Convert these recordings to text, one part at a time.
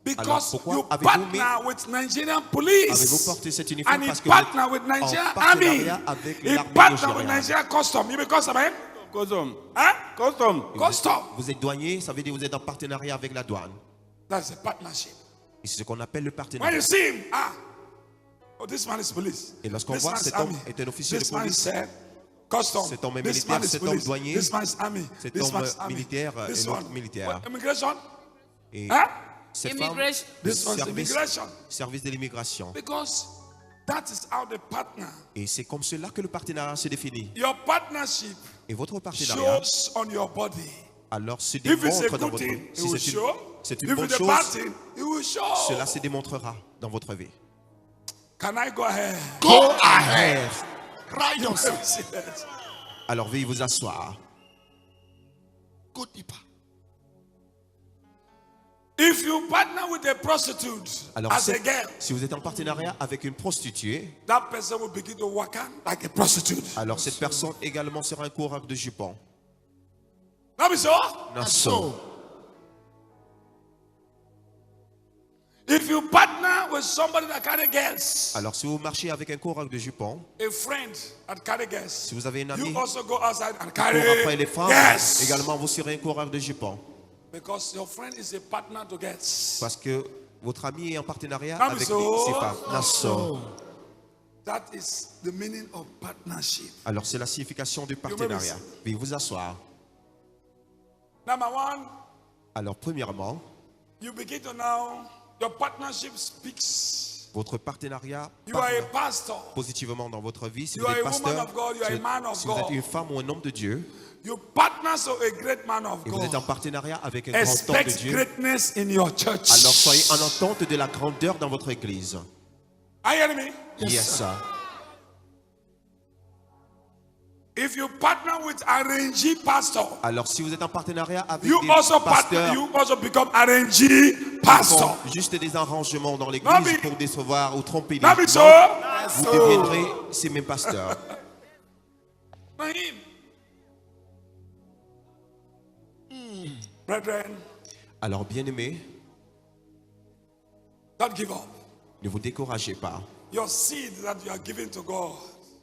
Because pourquoi you avez-vous mis- partner with Nigerian Avez-vous police. porté cet uniforme And he parce que vous êtes partner with Nigerian en army. partenariat avec He l'armée partner with nigériane. Nigerian custom. You be custom, Custom. Huh? Custom. Custom. Vous êtes douanier, ça veut dire que vous êtes en partenariat avec la douane. That's a partnership. Et c'est ce qu'on appelle le When partenariat. you see him, oh, this man is police. Et lorsqu'on This voit man is cet homme army. est un officier de This man police, is custom. cet homme est This man militaire, is cet homme police. douanier, This man is army. cet This homme man is army. militaire This et l'autre one. militaire. What, immigration? Et Huh? cette femme, Immigration. le This one's immigration. service de l'immigration. Because that is how the partner. Et c'est comme cela que le partenariat se définit. Your partnership Et votre partenariat, shows on your body. alors se If it's a démontre dans good votre thing, vie. it Si will c'est show. c'est une If bonne it's a bad chose, thing, it will show. cela se démontrera dans votre vie. Can I go ahead? Go ahead. Let me see that. Alors veuillez vous asseoir. Go deeper. If you partner with a prostitute Alors as a girl, si vous êtes en partenariat avec une prostituée, that person will begin to walk out like a prostitute. alors cette personne également sera un coureur de jupons. That be so? Nassau. If you partner with somebody that carry girls, Alors si vous marchez avec un coureur de jupons, a friend that carry girls, si vous avez un ami you also go outside and qui carry court après les femmes, girls. également vous serez un coureur de jupons. Because your friend is a partner to girls. Parce que votre ami est en partenariat Nassau. avec ces femmes. Nassau. That is the meaning of partnership. Alors c'est la signification du partenariat. Veuillez vous asseoir. Number one, Alors premièrement, you begin to know your partnership speaks. votre partenariat You are a parle pastor. positivement dans votre vie. Si You vous are êtes a woman pasteur, of God, you are a man of si vous êtes God. une femme ou un homme de Dieu, You partner so a great man of et vous êtes en God. partenariat avec un grand homme de Expect Dieu, greatness in your church. alors soyez en entente de la grandeur dans votre église. Are you hearing me? Yes, sir. If you partner with RNG pastor, Alors si vous êtes en partenariat avec you des also partner, pasteurs you also become RNG qui pastor. font juste des arrangements dans Non, l'église mais- pour décevoir ou tromper les That be gens, so. vous deviendrez ces mêmes pasteurs. Naim. Brethren, Alors bien-aimés, don't give up. ne vous découragez pas. Your seed that you are giving to God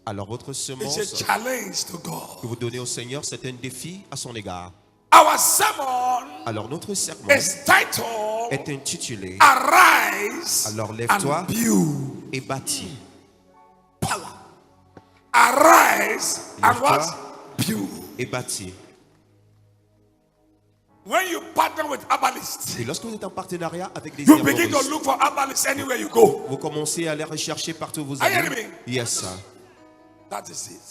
Alors votre is semence a challenge to God. que vous donnez au Seigneur, c'est un défi à son égard. Our sermon Alors notre sermon is titled est intitulé Arise Alors lève-toi and Build. et bâtis. Arise and Lève-toi. what? Build. Et bâtis. When you partner with herbalists, Et lorsque vous êtes en partenariat avec des you begin to herboristes, look for herbalists anywhere you go. vous commencez à les rechercher partout où vous Are you allez. hearing me? Yes, sir. That is it.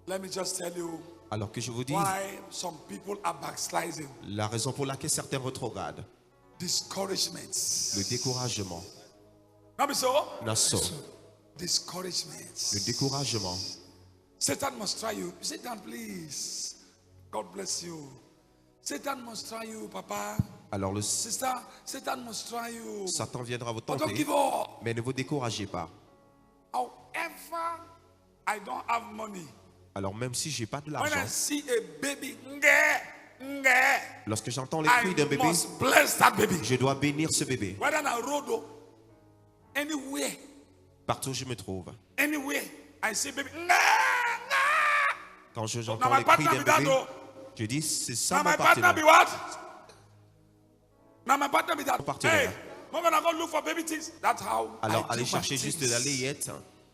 Let me just tell you Alors que je vous dise why some people are backsliding. la raison pour laquelle certains retrogradent, Discouragements. le découragement. Not be so? Nassau, Discouragements. le découragement. Satan must try you. Satan, please. God bless you. Satan must try you, Papa. Alors le Sister, Satan must try you. Satan viendra vous But don't tenter, give up. mais ne vous découragez pas. However, I don't have money. Alors même si j'ai pas de When I l'argent, see a baby, nge, lorsque j'entends les cris d'un I bébé, must bless that baby. je dois bénir ce bébé. Whether on road or anywhere, Partout où je me trouve. anywhere, I see baby, nge. Quand Now j'entends my les cris partner d'un be that bébé, though. je dis c'est ça Now mon my partner be partenaire. what? Now my partner be that. Partenaire. Hey, I'm gonna go look for baby things. That's how Alors I allez do my chercher juste things. la layette.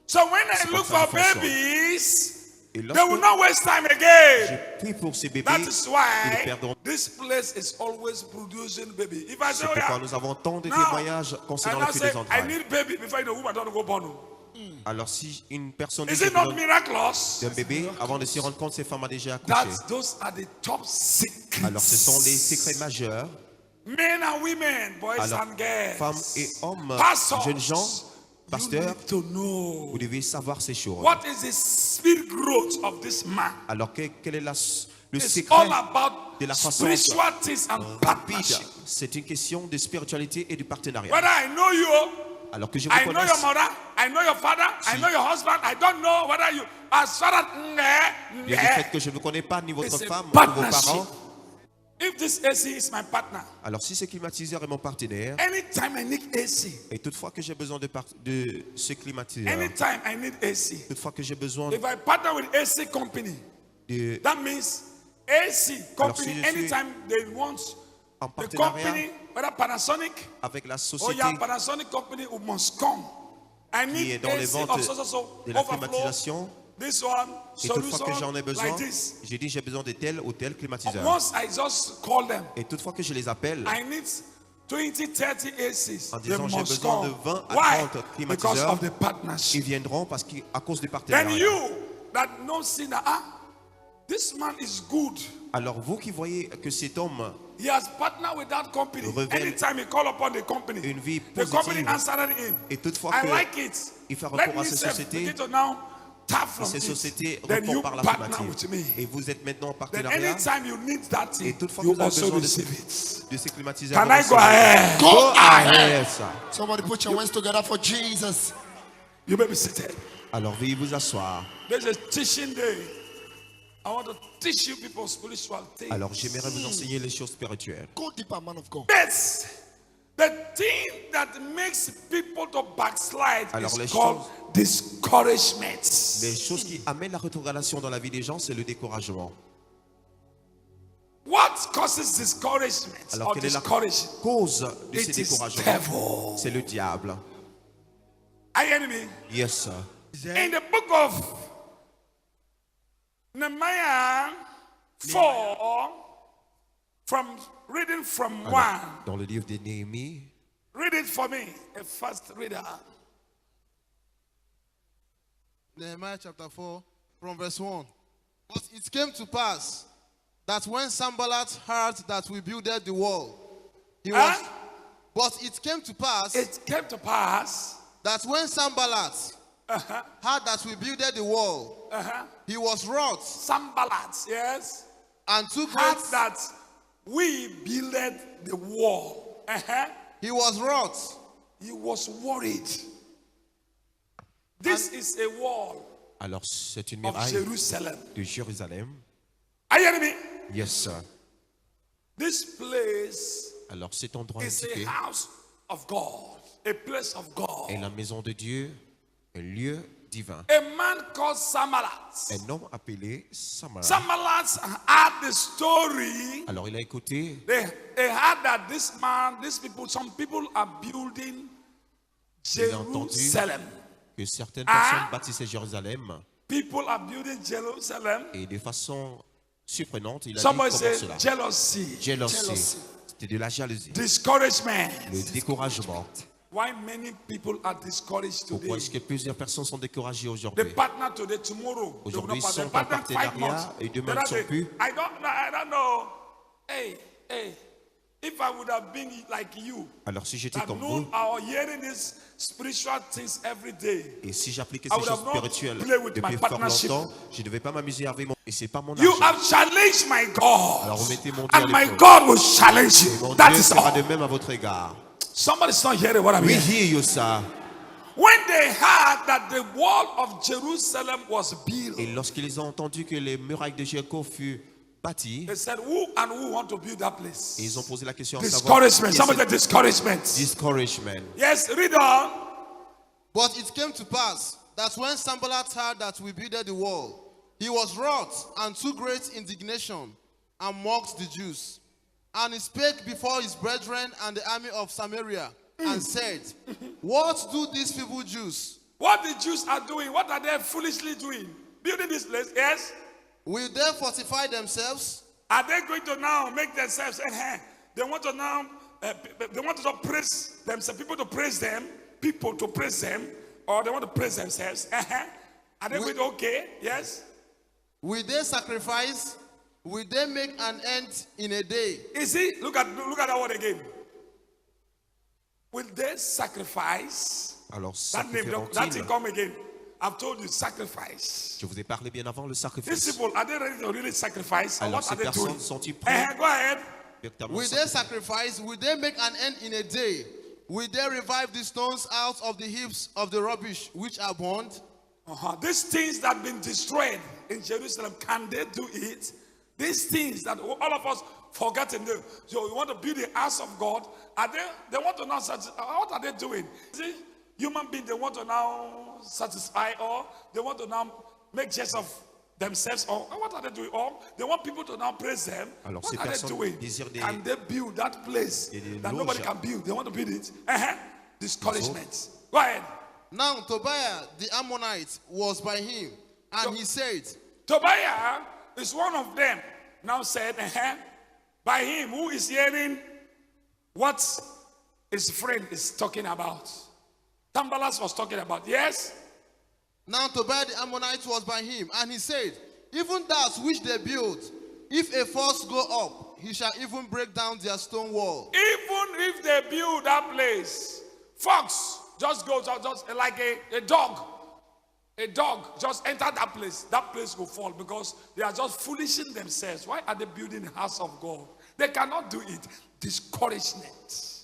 So when I C'est look comme ça for que fonctionne. babies, Et they will lorsque not waste time again. je prie pour ces bébés, That is ils why perdront. this place is always producing baby. If I say, C'est oh pourquoi yeah, nous avons tant de now, témoignages concernant and le I fruit say, des I entrailles. need baby before you know who I don't go born. Alors si une personne Is dit it not miraculous? d'un bébé, avant de se rendre compte, cette femme a déjà accouché. Those are the top secrets. Alors ce sont les secrets majeurs. Men and women, boys Alors, and girls. femmes et hommes, Pastors, jeunes gens, you pasteurs, need to know vous devez savoir ces choses. what is the spirit growth of this man. Alors quel est le It's secret all about de la croissance spiritual things and rapide? partnership. C'est une question de spiritualité et du partenariat. Whether I know you, Alors que je vous I know your connaisse, mother, I know your father, I know your husband. I don't know whether you, as far as bien du fait que je ne vous connais pas, ni votre It's a femme, ni vos partnership. parents, if this AC is my partner, Alors si ce climatiseur est mon partenaire, anytime I need AC, et toutefois que j'ai besoin de ce climatiseur, anytime I need AC, toutefois que j'ai besoin if I partner with AC company, de, that means AC company, si je suis anytime they want en the partenariat company, whether Panasonic, avec la oh société yeah, Panasonic company must come. I qui need est dans les AC ventes of so de la overflow. climatisation, This one, et toutefois que j'en solution, ai besoin, like this. j'ai dit j'ai besoin de tel ou tel climatiseur. Once I just call them, Et toutefois que je les appelle I need 20, 30 ACs. en They disant j'ai must besoin de come. 20 à Why? 30 Because climatiseurs, of the ils partnership. viendront parce qu'à cause du Then partenariat. you that no sinner, this man is good. Alors vous qui voyez que cet homme He has partnered with that company. Révèle Anytime he call upon the company, une vie the company positive, answered him. et toutefois I que like it. il fait Let recours à me ces say, sociétés, begin to now tap from ces it. sociétés Then you recourent par partner l'affirmative. with me. Et vous êtes maintenant en Then partenariat. anytime you need that Et thing, toutefois you que vous avez also besoin receive it. de ces climatiseurs. Can vous I go recevez. ahead? Go ahead, ça. Somebody put your hands together for Jesus. You may be seated. Alors veuillez vous asseoir. There's a teaching day. I want to teach you people spiritual things. Alors j'aimerais vous enseigner les choses spirituelles. Go deeper, man of God. That's the thing that makes people to backslide Alors, is les called discouragement. Les choses qui amènent la rétrogradation dans la vie des gens, c'est le découragement. What causes discouragement Alors or quelle est la discouragement? cause de It ces is découragements? devil. C'est le diable. Are you hearing me? Yes, sir. In the book of Nehemiah 4, reading from 1. Dans le livre de Néhémie, Read it for me, a fast reader. Nehemiah chapter 4, from verse 1. But it came to pass that when Sanballat heard that we builded the wall, he was. Huh? But it came to pass It came to pass. that when Sanballat heard that we builded the wall, he was wroth Sanballat, yes, and took heard great. that we builded the wall. He was wroth. He was worried. This is a wall alors c'est une of muraille Jerusalem. de Jérusalem. Are you hearing me? Yes, sir. This place Alors cet endroit is indiqué a house of God, a place of God. est la maison de Dieu, un lieu divin. A man called Sanballat. Un homme appelé Samara. Sanballat had the story. Alors il a écouté, They heard that this man, these people, some people are building il a entendu Jerusalem. que certaines personnes bâtissaient Jérusalem People are building Jerusalem. et de façon surprenante, il a dit Somebody comment say cela. jealousy, Jealousy. C'était de la jalousie. discouragement. Le découragement. Why many people are discouraged Pourquoi today? est-ce que plusieurs personnes sont découragées They aujourd'hui? partner today, tomorrow. they will Aujourd'hui, not partner. ils sont They en partner 5 months. partenariat et demain, The other ils sont day, plus. I don't know. Hey, if I would have been like you, Alors si j'étais that comme known vous, or hearing these spiritual things every day, et si j'appliquais I ces would choses have not spirituelles played with my depuis fort partnership. longtemps, je ne devais pas m'amuser avec mon... Et c'est pas mon you argent. have challenged my Alors God, vous mettez mon Dieu and à my l'épreuve. God will challenge Et mon you. That Dieu is fera all. de même à votre égard. Somebody's not hearing what I'm We hearing. hear you, sir. When they heard that the wall of Jerusalem was built, Et lorsqu'ils ont entendu que les murailles de Jéricho furent bâties, they said, who want to build that place? et ils ont posé la question à savoir Discouragement. qui est Somebody cette said discouragement. discouragement. Yes, read on. But it came to pass that when Sanballat heard that we builded the wall, he was wroth and took great indignation and mocked the Jews. And he spake before his brethren and the army of Samaria and said, what do these people Jews? What the Jews are doing, what are they foolishly doing? Building this place, yes? Will they fortify themselves? Are they going to now make themselves, they want to now, they want to praise themselves, people to praise them, or they want to praise themselves. Are they going to, okay, yes? Will they sacrifice? Will they make an end in a day? You see, look at that word again. Will they sacrifice? Alors That name, that thing sacrifieront-ils? come again. I've told you, sacrifice. Je vous ai parlé bien avant le These sacrifice. people, are they ready to really sacrifice? Or Alors what ces are they doing? personnes sont-ils prêts Go ahead. véritablement Will they sacrifice? Will they make an end in a day? Will they revive the stones out of the heaps of the rubbish which are burned? These things that have been destroyed in Jerusalem, can they do it? These things that all of us forgetting them. So you want to build the house of God. They want to now what are they doing? See, human beings, they want to now satisfy, or they want to now make jest of themselves, or what are they doing? Or they want people to now praise them. Alors, What ces are they personnes doing? désirent des- Can they build that place des that nobody loges. can build? They want to build it. Discouragement. Go ahead. Now Tobiah the Ammonite was by him, and he said, Tobiah is one of them. Now said, by him who is hearing what his friend is talking about. Tambalas was talking about. Yes? Now Tobiah the Ammonite was by him, and he said, even that which they built, if a force go up, he shall even break down their stone wall. Even if they build that place, fox just goes out, just like a dog. A dog just enter that place will fall because they are just foolishing themselves. Why are they building the house of God? They cannot do it. Discouragement.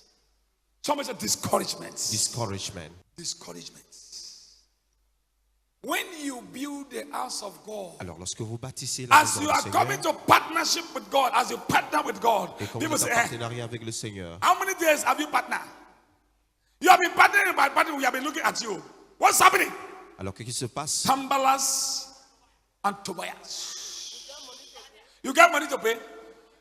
Somebody said discouragement. Discouragement. Discouragement. When you build the house of God, Alors, lorsque vous bâtissez la as maison you du are Seigneur, coming to partnership with God, as you partner with God, et quand people vous êtes say, en partenariat avec le Seigneur, how many days have you partnered? You have been partnering by partnering, we have been looking at you. What's happening? alors qu'est-ce qui se passe? Tambalas and Tobias. You get money to pay?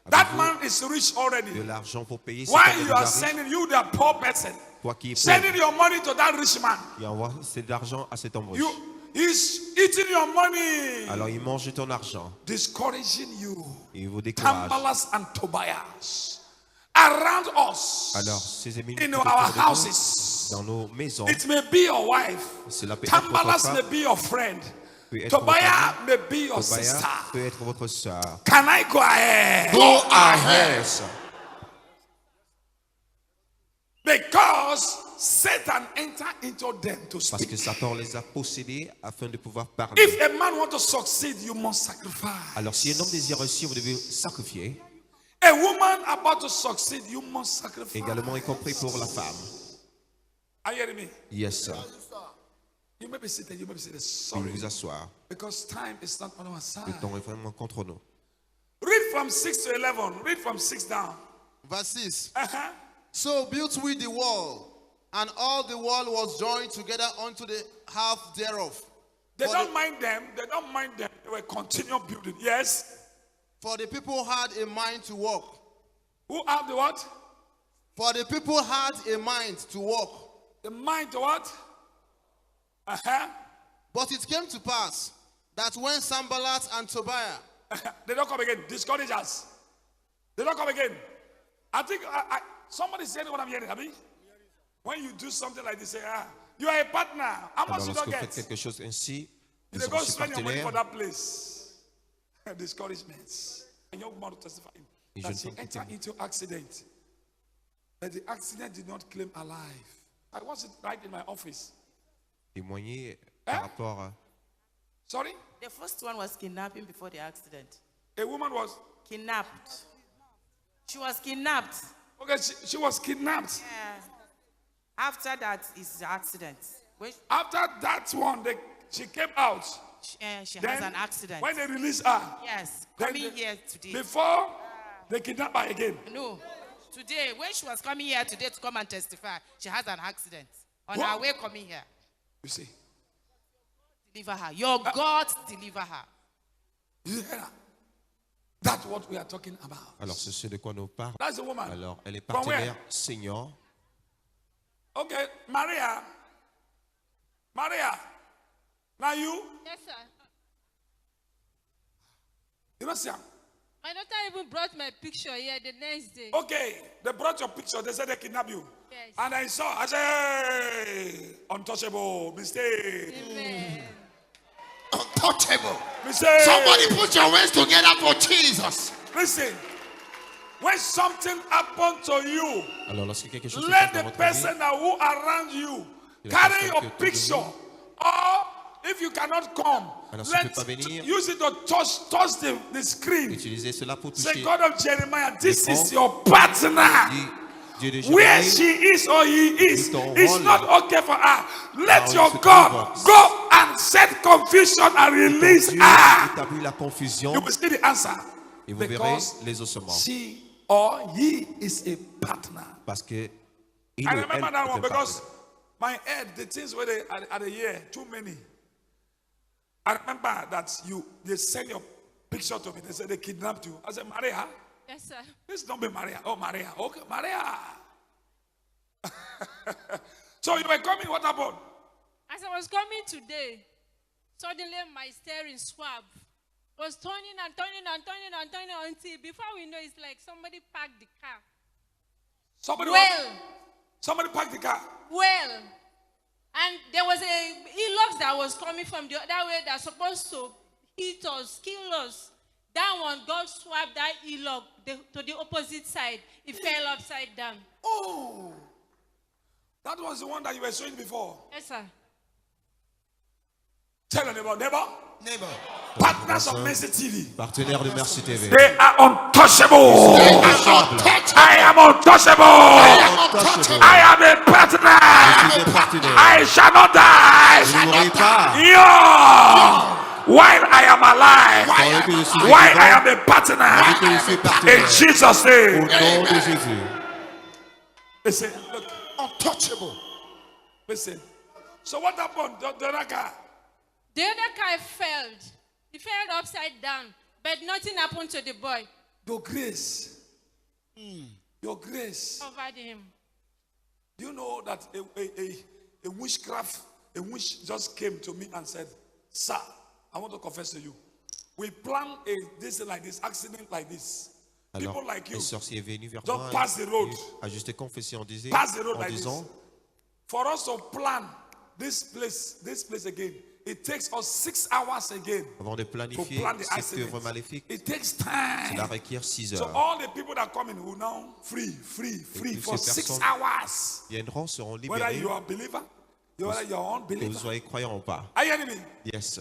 That man is rich De already. l'argent pour payer, c'est Why pas you de are l'argent. sending you the poor person? Toi qui es Sending pauvre, your money to that rich man. il envoie de l'argent à cet homme riche. He's eating your money. Alors il mange ton argent Discouraging you. et il vous décourage. Tambalas and Tobias. Around us. Alors ces amis In tout our autour de nous, houses. dans nos maisons, It may be your wife. cela peut être votre Tambalas may femme, be your friend. peut être votre Tobiah ami, may be your Tobiah sister. peut être votre soeur. Can I go ahead? Go ahead. Because Satan entered into them to Parce que speak. Satan les a possédés afin de pouvoir parler. If a man wants to succeed, you must sacrifice. Alors si un homme désire réussir, vous devez sacrifier. A woman about to succeed, you must sacrifice. Également y compris pour la femme. Are you hearing me? Yes, sir. You may be seated, you may be seated. Puis Sorry. vous asseoir. Because time is not on our Le side. temps est vraiment contre nous. Read from 6 to 11. Read from 6 down. Verse 6. Uh-huh. So built we the wall, and all the wall was joined together unto the half thereof. They For don't the- mind them. They don't mind them. They will continue building. Yes. For the people had a mind to walk. Who have the what? For the people had a mind to walk. The mind to what? Uh-huh. But it came to pass that when Sanballat and Tobiah They don't come again. Discourage us. They don't come again. I think somebody's saying what I'm hearing, Abi. When you do something like this, say, you are a partner. How much Alors you lorsque don't vous faites get? quelque chose ainsi, You nous go sommes aussi spend your money for partenaires. that place. Discouragements. A young man testifying Et that jeune she femme qui entered into accident. But the accident did not claim her life. I was it right in my office. Témoigner par rapport à... Sorry? The first one was kidnapping before the accident. A woman was, Kidnapped. She was kidnapped. okay, she was kidnapped. After that is the accident. When After that one, she came out. she Then, has an accident. when they released her, Yes, then coming here today. before they kidnapped her again. No, today, when she was coming here today to come and testify, she has an accident. On What? her way coming here. You see, Deliver her. Your God deliver her. you hear that? That's what we are talking about. Alors c'est ce de quoi nous parle. That's the woman. Alors elle est From where? partenaire senior. Okay, Maria. Now you Yes, sir. know, Sam. My daughter even brought my picture here the next day. Okay, they brought your picture. They said they kidnapped you. Yes. And I said, hey, untouchable, mistake. Amen. Untouchable. Mistake. Somebody put your hands together for Jesus. Listen, when something happened to you, Alors lorsque quelque chose se let passe dans the votre person vie, that who around you la carry personne your qui est autour de picture. Or if you cannot come, Alors, si tu let peux pas venir, use it to touch the screen. utilisez cela pour Say, toucher. God of Jeremiah, this L'écran. is your partner. Dis, Dieu de Where Jérémie, she is or he is, ton it's rôle. not okay for her. Let Là où your il se God trouve. go and set confusion and release Dieu her. établit la confusion. You will see the answer. Et vous verrez Because les ossements. she or he is a partner. Parce que il I ou elle remember that est one un because partenaire. my head, the things where they at the year, too many. I remember that they send your picture to me. They said they kidnapped you. I said, Maria, Yes, sir. this don't be Maria. Oh, Maria. Okay, Maria. So you were coming, what happened? As I was coming today, suddenly my steering swab was turning and turning and turning and turning until before we know it's like somebody parked the car. Somebody, Well, somebody parked the car. well. And there was a e-lux that was coming from the other way that's supposed to hit us, kill us. That one, God swapped that e-lux to the opposite side. It fell upside down. Oh, that was the one that you were showing before. Yes, sir. Tell your neighbor. Neighbor. Partners of Mercy TV. Partenaire de Merci TV. They are untouchable. I am untouchable. Untouchable. I am a partner. Je suis un partenaire. I shall not die. Je ne mourrai pas. Yo, while I am alive, Pendant que je suis while I vivant, am a partner, pendant que je suis in partenaire. Jesus' Au name. nom de Jésus. Listen, look, Untouchable. listen. So what happened? The other guy. The other car fell. He fell upside down, but nothing happened to the boy. Your grace. Your grace. Covered him. Do you know that a witch just came to me and said, "Sir, I want to confess to you. We plan this like this, accident like this. Alors, People like you un sorcier est venu vers don't moi pass the road. et a juste confessé en disant, Pass the road like this. disant For us to plan this place again, it takes us 6 hours again avant de to planifier plan the cette accident. œuvre maléfique, It takes cela time. requiert 6 So heures. all the people that come in will now free toutes for ces 6 personnes hours. viendront, seront Whether libérés, you are a believer, whether you are que vous unbeliever. soyez croyant ou pas. Are you hearing me? Yes.